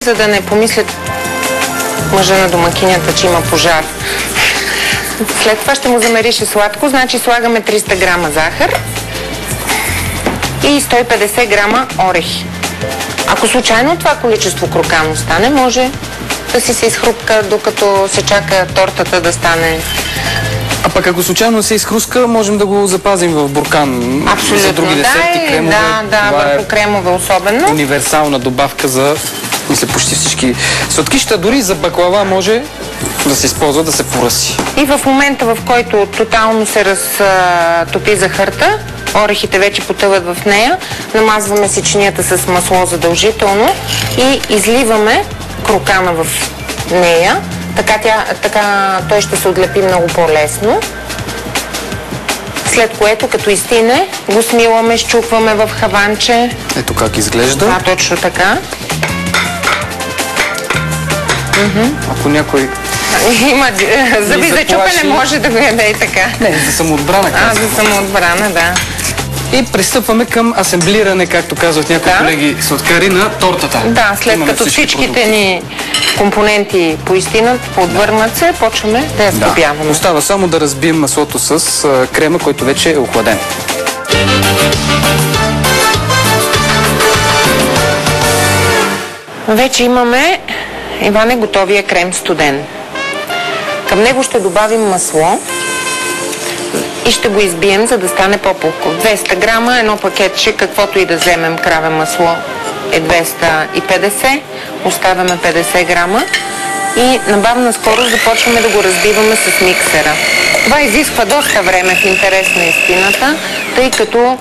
за да не помислят мъжа на домакинята, че има пожар. След това ще му замериш сладко, значи слагаме 300 грама захар и 150 грама орехи. Ако случайно това количество крокан остане, може да си се изхрупка, докато се чака тортата да стане. А пък ако случайно се изхруска, можем да го запазим в буркан. Абсолютно, за други десерти, кремове. Да, върху кремове особено. Универсална добавка за, мисля, почти всички сладкища. Дори за баклава може да се използва, да се поръси. И в момента, в който тотално се разтопи захарта, орехите вече потъват в нея, намазваме сеченията с масло задължително и изливаме крокана в нея. Така той ще се отлепи много по-лесно. След което, като изстине, го смиламе, счупваме в хаванче. Ето как изглежда. Да, точно така. Ако някой... Има зъби за чупене, може да го яде и така. Не, за самоотбрана. За самоотбрана, да. И пристъпваме към асемблиране, както казват някои колеги сладкари, на тортата. Да, след като всичките ни компоненти поистинат, подвърнат се, почваме да я сдобяваме. Остава само да разбием маслото с крема, който вече е охладен. Вече имаме, Иване, готовия крем студен. Към него ще добавим масло и ще го избием, за да стане по-пухко. 200 грама, едно пакетче, каквото и да вземем краве масло е 250, оставяме 50 грама и на бавна скорост започваме да го разбиваме с миксера. Това изисква доста време в интерес на истината, тъй като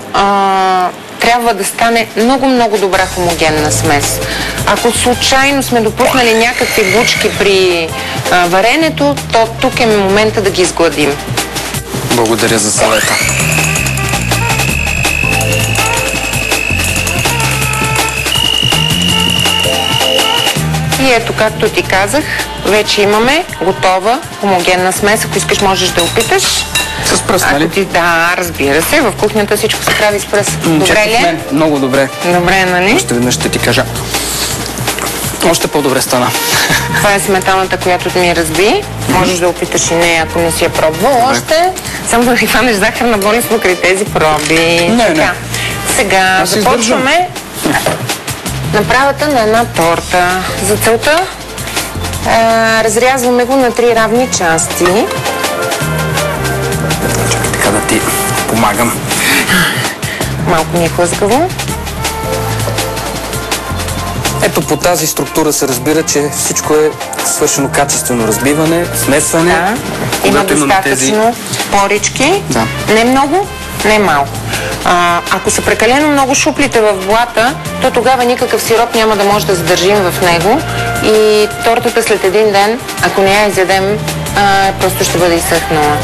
трябва да стане много добра хомогенна смес. Ако случайно сме допуснали някакви бучки при варенето, то тук е момента да ги изгладим. Благодаря за съвета. И ето, както ти казах, вече имаме готова хомогенна смес. Ако искаш, можеш да опиташ. С пръст, нали? Да, разбира се. В кухнята всичко се прави с пръст. Добре ли е? Много добре. Добре, нали? Още веднъж ще ти кажа. Още по-добре стана. Това е сметаната, която ми разби. Можеш да опиташ и нея, ако не си я пробвал още. Само да хванеш захарна болест покрай тези проби. Не. Сега започваме направата на една торта. За целта разрязваме го на 3 равни части. Чакай така да ти помагам. Малко ми е хлъзгаво. Ето по тази структура се разбира, че всичко е свършено качествено разбиване, смесване. Да, има достатъчно порички. Да. Не много, не малко. Ако са прекалено много шуплите в блата, то тогава никакъв сироп няма да може да задържим в него и тортата след един ден, ако не я изядем, просто ще бъде изсъхнала.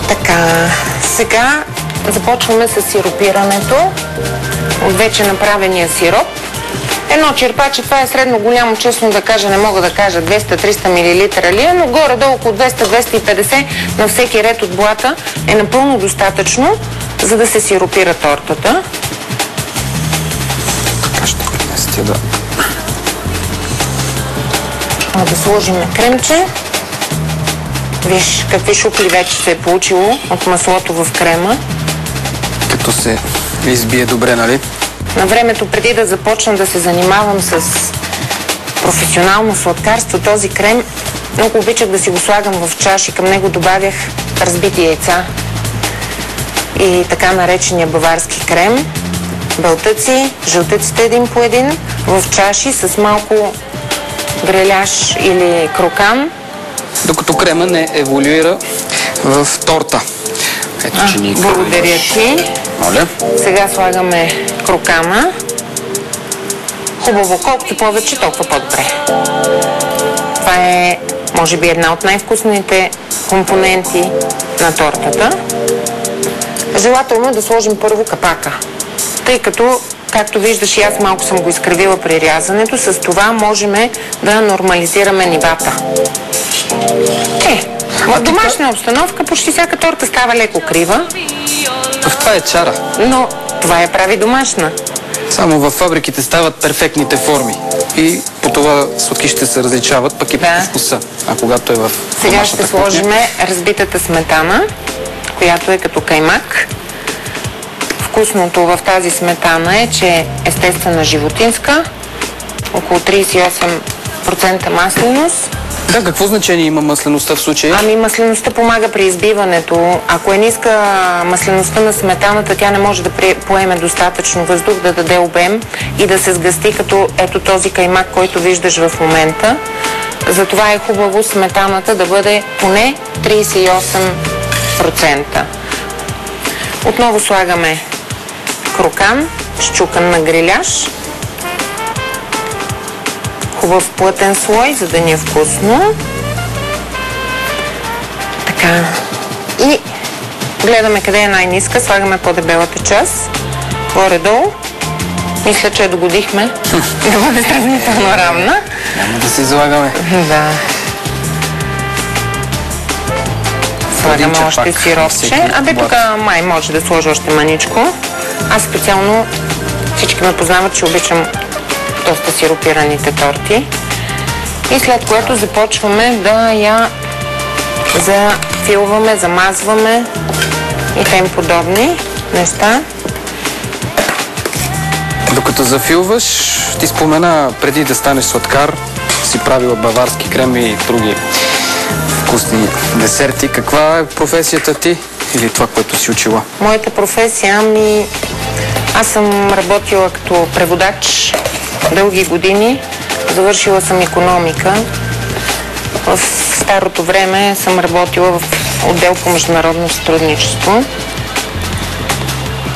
Така, сега започваме с сиропирането от вече направения сироп. Едно черпаче, това е средно голямо, честно да кажа, не мога да кажа 200-300 мл ли е, но горе-долу около 200-250 на всеки ред от блата е напълно достатъчно, за да се сиропира тортата. Така ще принести да... Да сложим кремче. Виж какви шупли вече се е получило от маслото в крема. Като се избие добре, нали? На времето, преди да започна да се занимавам с професионално сладкарство, този крем много обичах да си го слагам в чаши. Към него добавях разбити яйца и така наречения баварски крем, белтъци, жълтъците един по един в чаши с малко греляш или крокан. Докато крема не еволюира в торта. Ето, че ни благодаря ти. Моля. Сега слагаме крокана. Хубаво, колкото повече, толкова по-добре. Това е, може би, една от най-вкусните компоненти на тортата. Желателно е да сложим първо капака, тъй като, както виждаш, и аз малко съм го изкривила при рязането, с това можем да нормализираме нивата. В домашна обстановка почти всяка торта става леко крива. Това е чара. Но това я прави домашна. Само във фабриките стават перфектните форми. И по това сладкишите се различават, пък и по вкуса. А когато е в Сега ще сложим разбитата сметана, която е като каймак. Вкусното в тази сметана е, че е естествена животинска, около 38% масленост. Да, какво значение има маслеността в случая? Ами маслеността помага при избиването. Ако е ниска маслеността на сметаната, тя не може да поеме достатъчно въздух, да даде обем и да се сгъсти като ето този каймак, който виждаш в момента. Затова е хубаво сметаната да бъде поне 38%. Отново слагаме крокан, счукан на гриляж. Хубав плътен слой, за да ни е вкусно. Така. И гледаме къде е най-ниска. Слагаме по-дебелата част. Горе-долу. Мисля, че я догодихме. Да бъде сравнително равна. Няма да се излагаме. Да. Слагаме още сиропче. Абе, тук май може да сложи още маничко. Аз специално всички ме познават, че обичам доста сиропираните торти. И след което започваме да я зафилваме, замазваме и тем подобни неща. Докато зафилваш, ти спомена преди да станеш сладкар, си правила баварски крем и други вкусни десерти. Каква е професията ти или това, което си учила? Моята професия, аз съм работила като преводач дълги години. Завършила съм икономика. В старото време съм работила в отдел по международно сътрудничество.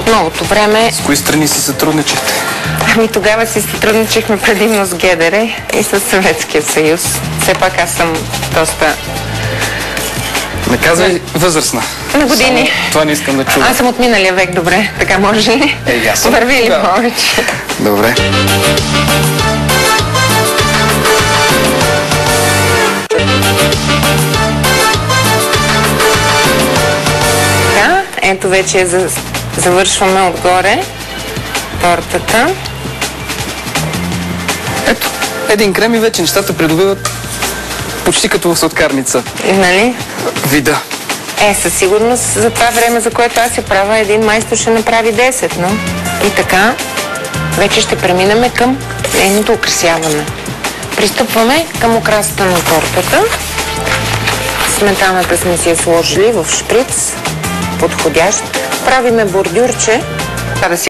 Новото време... С кои страни си сътрудничахте? Ами тогава си сътрудничихме предимно с ГДР и с Съветския съюз. Все пак аз съм доста... Не казвай възрастна. На години. Само това не искам да чувам. Аз съм от миналия век, добре. Така може ли? Върви ли повече? Добре. Да, ето вече завършваме отгоре тортата. Ето, един крем и вече нещата придобиват почти като в сладкарница. Нали? Вида. Със сигурност за това време, за което аз я правя, един майстор ще направи 10, но и така вече ще преминем към нейното украсяване. Пристъпваме към украсата на тортата. Сметаната сме си я сложили в шприц, подходящ. Правиме бордюрче, да си